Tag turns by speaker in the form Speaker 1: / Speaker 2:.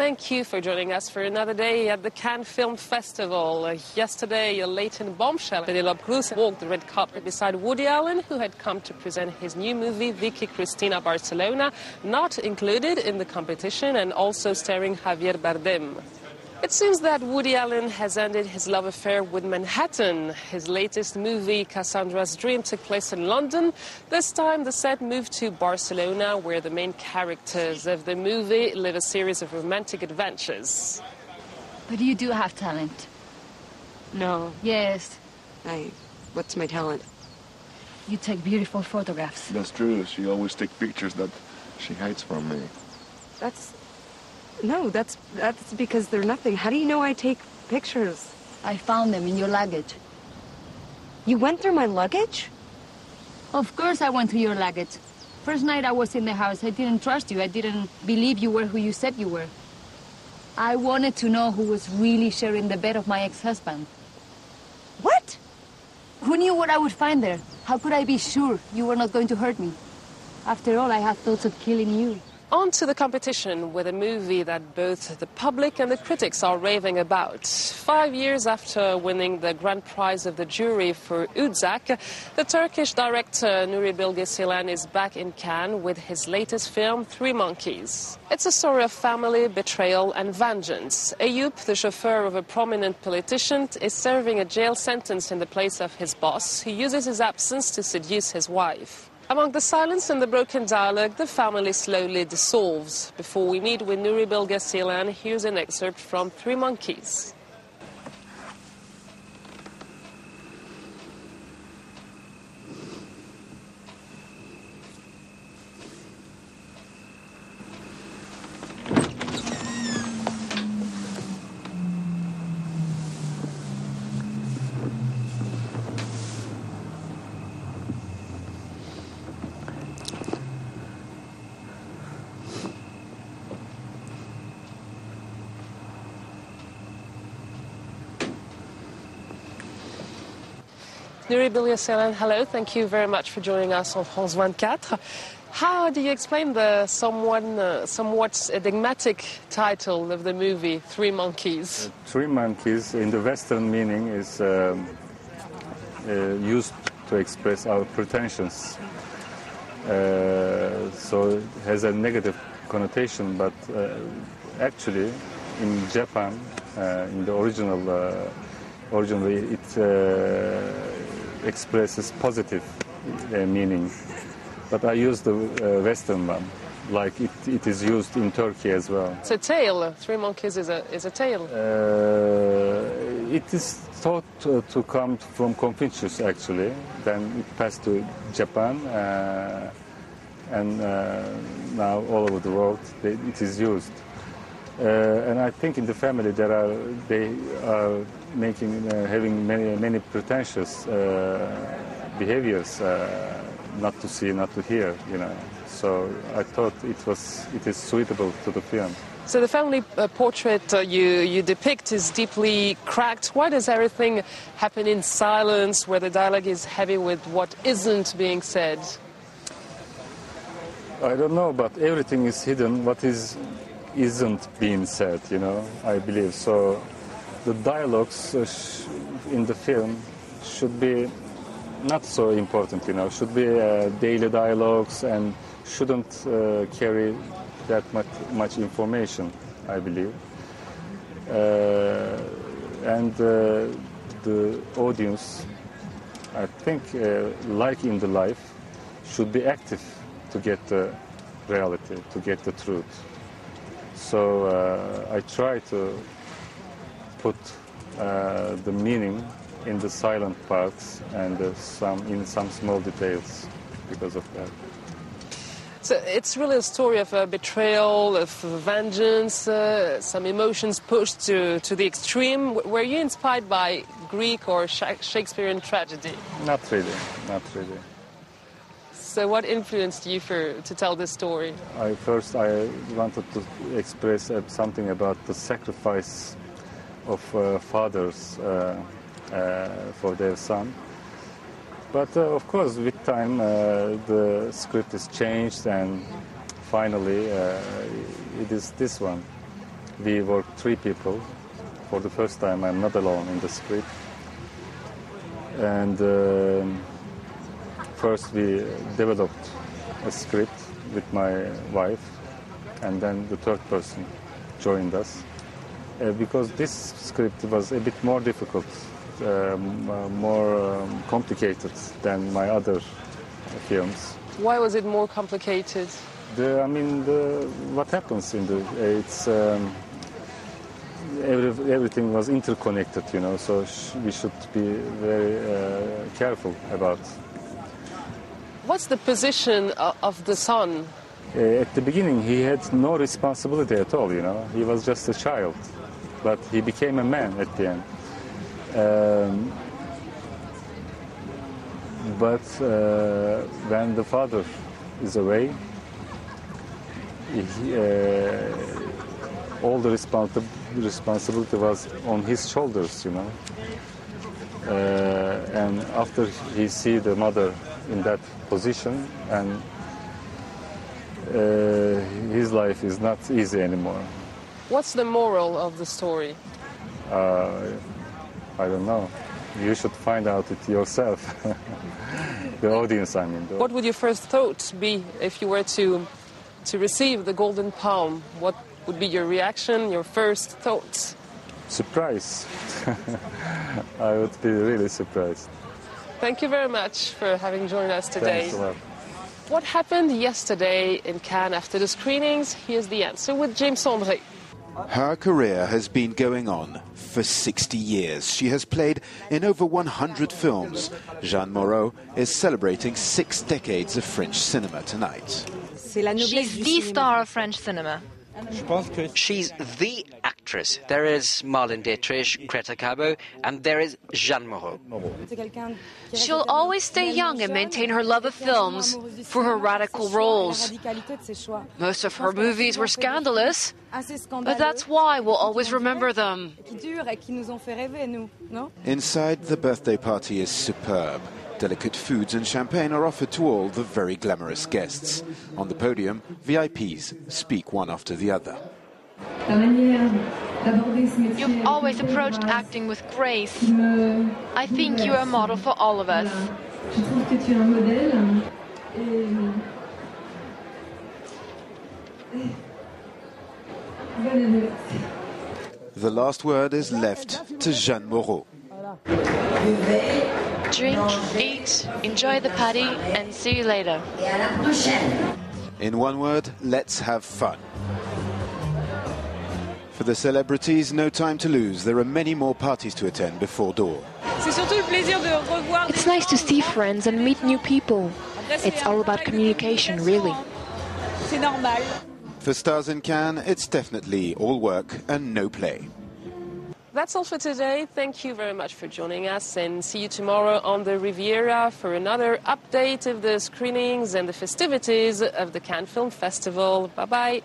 Speaker 1: thank you for joining us for another day at the Cannes Film Festival. Yesterday, a latent bombshell, Penélope Cruz, walked the red carpet beside Woody Allen, who had come to present his new movie, Vicky Cristina Barcelona, not included in the competition, and also starring Javier Bardem. It seems that Woody Allen has ended his love affair with Manhattan. His latest movie, Cassandra's Dream, took place in London. This time, the set moved to Barcelona, where the main characters of the movie live a series of romantic adventures.
Speaker 2: But you do have talent.
Speaker 3: No.
Speaker 2: Yes.
Speaker 3: What's my talent?
Speaker 2: You take beautiful photographs.
Speaker 4: That's true. She always takes pictures that she hides from me.
Speaker 3: No, that's because they're nothing. How do you know I take pictures?
Speaker 2: I found them in your luggage.
Speaker 3: You went through my luggage?
Speaker 2: Of course I went through your luggage. First night I was in the house, I didn't trust you. I didn't believe you were who you said you were. I wanted to know who was really sharing the bed of my ex-husband.
Speaker 3: What?
Speaker 2: Who knew what I would find there? How could I be sure you were not going to hurt me? After all, I had thoughts of killing you.
Speaker 1: On to the competition with a movie that both the public and the critics are raving about. 5 years after winning the grand prize of the jury for Uzak, the Turkish director Nuri Bilge Ceylan is back in Cannes with his latest film, Three Monkeys. It's a story of family, betrayal and vengeance. Eyüp, the chauffeur of a prominent politician, is serving a jail sentence in the place of his boss, who uses his absence to seduce his wife. Among the silence and the broken dialogue, the family slowly dissolves. Before we meet with Nuri Bilge Ceylan, here's an excerpt from Three Monkeys. Nuri Bilge Ceylan, hello. Thank you very much for joining us on France 24. How do you explain the somewhat enigmatic title of the movie, Three Monkeys?
Speaker 5: Three Monkeys, in the Western meaning, is used to express our pretensions. So it has a negative connotation, but actually, in Japan, in the originally, it expresses positive meaning, but I use the Western one, like it is used in Turkey as well.
Speaker 1: It's a tale. Three Monkeys is a tale.
Speaker 5: It is thought to come from Confucius, actually. Then it passed to Japan, and now all over the world it is used. And I think in the family they are having many pretentious behaviors, not to see, not to hear, you know. So I thought it is suitable to the film.
Speaker 1: So the family portrait you depict is deeply cracked. Why does everything happen in silence, where the dialogue is heavy with what isn't being said?
Speaker 5: I don't know, but everything is hidden. What isn't being said, you know, I believe. So the dialogues in the film should be not so important, you know, should be daily dialogues and shouldn't carry that much information, I believe. And the audience, I think, like in the life, should be active to get the reality, to get the truth. So I try to put the meaning in the silent parts and in some small details because of that.
Speaker 1: So it's really a story of betrayal, of vengeance, some emotions pushed to the extreme. Were you inspired by Greek or Shakespearean tragedy?
Speaker 5: Not really, not really.
Speaker 1: So what influenced you to tell this story?
Speaker 5: I wanted to express something about the sacrifice of fathers for their son. But of course, with time, the script is changed, and finally, it is this one. We were 3 people. For the first time, I'm not alone in the script. And first we developed a script with my wife, and then the third person joined us. Because this script was a bit more difficult, more complicated than my other films.
Speaker 1: Why was it more complicated?
Speaker 5: What happens in it's everything was interconnected, so we should be very careful about.
Speaker 1: What's the position of the son?
Speaker 5: At the beginning, he had no responsibility at all, He was just a child, but he became a man at the end. But when the father is away, all the responsibility was on his shoulders, and after he see the mother in that position, and his life is not easy anymore.
Speaker 1: What's the moral of the story?
Speaker 5: I don't know. You should find out it yourself. The audience,
Speaker 1: What would your first thought be if you were to receive the Golden Palm? What would be your reaction, your first thoughts?
Speaker 5: Surprise. I would be really surprised.
Speaker 1: Thank you very much for having joined us today.
Speaker 5: Thanks a lot.
Speaker 1: What happened yesterday in Cannes after the screenings? Here's the answer with James André.
Speaker 6: Her career has been going on for 60 years. She has played in over 100 films. Jeanne Moreau is celebrating 6 decades of French cinema tonight.
Speaker 7: She's the star of French cinema.
Speaker 8: She's the actress. There is Marlene Dietrich, Greta Garbo, and there is Jeanne Moreau.
Speaker 7: She'll always stay young and maintain her love of films for her radical roles. Most of her movies were scandalous, but that's why we'll always remember them.
Speaker 6: Inside, the birthday party is superb. Delicate foods and champagne are offered to all the very glamorous guests. On the podium, VIPs speak one after the other.
Speaker 7: You've always approached acting with grace. I think you're a model for all of us.
Speaker 6: The last word is left to Jeanne Moreau.
Speaker 7: Drink, eat, enjoy the party, and see you later.
Speaker 6: In one word, let's have fun. For the celebrities, no time to lose. There are many more parties to attend before dawn.
Speaker 9: It's nice to see friends and meet new people. It's all about communication, really.
Speaker 6: For Stars in Cannes, it's definitely all work and no play.
Speaker 1: That's all for today. Thank you very much for joining us, and see you tomorrow on the Riviera for another update of the screenings and the festivities of the Cannes Film Festival. Bye-bye.